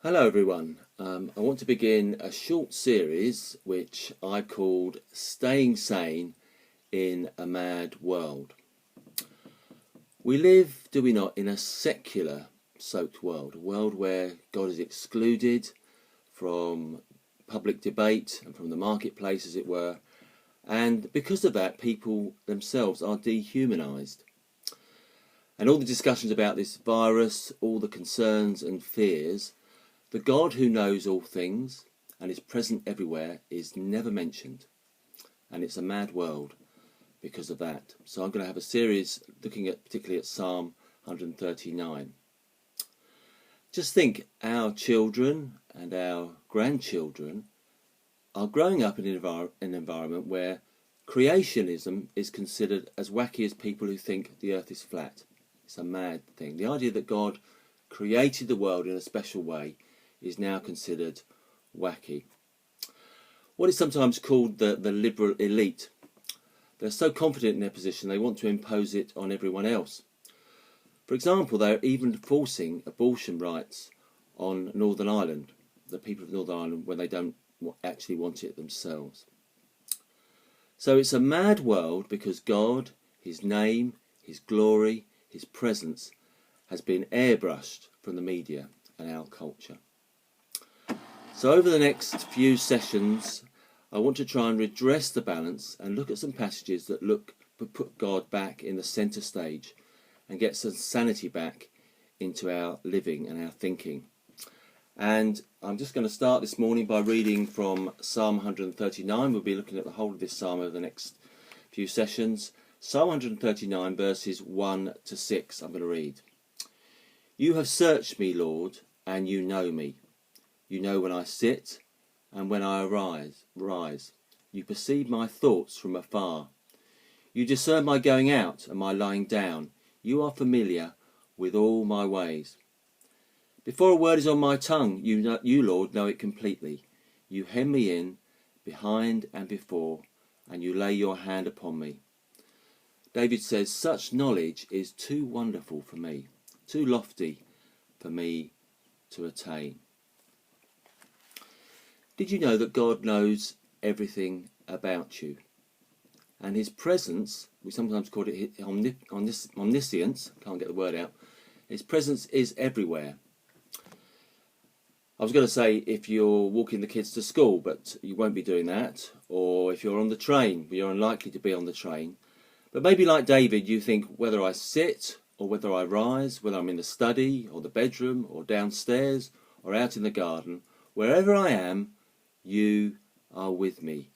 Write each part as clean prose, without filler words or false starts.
Hello everyone. I want to begin a short series which I called Staying Sane in a Mad World. We live, do we not, in a secular soaked world, a world where God is excluded from public debate and from the marketplace, as it were, and because of that people themselves are dehumanised. And all the discussions about this virus, all the concerns and fears, the God who knows all things and is present everywhere is never mentioned. And it's a mad world because of that. So I'm going to have a series looking at particularly at Psalm 139. Just think, our children and our grandchildren are growing up in an environment where creationism is considered as wacky as people who think the earth is flat. It's a mad thing. The idea that God created the world in a special way is now considered wacky. What is sometimes called the liberal elite. They're so confident in their position they want to impose it on everyone else. For example, they're even forcing abortion rights on Northern Ireland, the people of Northern Ireland, when they don't actually want it themselves. So it's a mad world because God, His name, His glory, His presence has been airbrushed from the media and our culture. So over the next few sessions, I want to try and redress the balance and look at some passages that put God back in the centre stage and get some sanity back into our living and our thinking. And I'm just going to start this morning by reading from Psalm 139. We'll be looking at the whole of this psalm over the next few sessions. Psalm 139 verses 1 to 6 I'm going to read. You have searched me, Lord, and you know me. You know when I sit and when I rise. You perceive my thoughts from afar. You discern my going out and my lying down. You are familiar with all my ways. Before a word is on my tongue, you, Lord, know it completely. You hem me in, behind and before, and you lay your hand upon me. David says, such knowledge is too wonderful for me, too lofty for me to attain. Did you know that God knows everything about you? And His presence, we sometimes call it omniscience, can't get the word out, His presence is everywhere. I was going to say if you're walking the kids to school, but you won't be doing that. Or if you're on the train, you're unlikely to be on the train. But maybe like David, you think whether I sit or whether I rise, whether I'm in the study or the bedroom or downstairs or out in the garden, wherever I am, you are with me,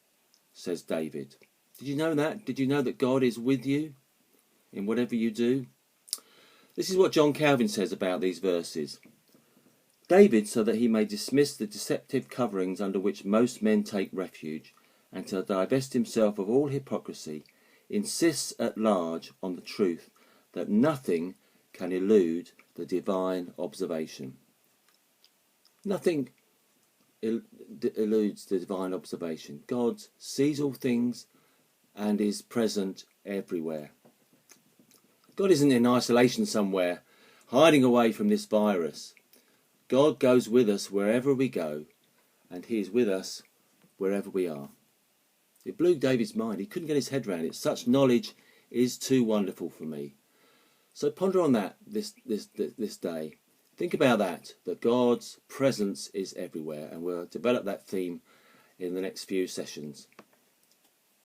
says David. Did you know that? Did you know that God is with you in whatever you do? This is what John Calvin says about these verses. David, so that he may dismiss the deceptive coverings under which most men take refuge, and to divest himself of all hypocrisy, insists at large on the truth that nothing can elude the divine observation. Nothing eludes the divine observation. God sees all things and is present everywhere. God isn't in isolation somewhere, hiding away from this virus. God goes with us wherever we go, and He is with us wherever we are. It blew David's mind. He couldn't get his head around it. Such knowledge is too wonderful for me. So ponder on that this day. Think about that God's presence is everywhere, and we'll develop that theme in the next few sessions.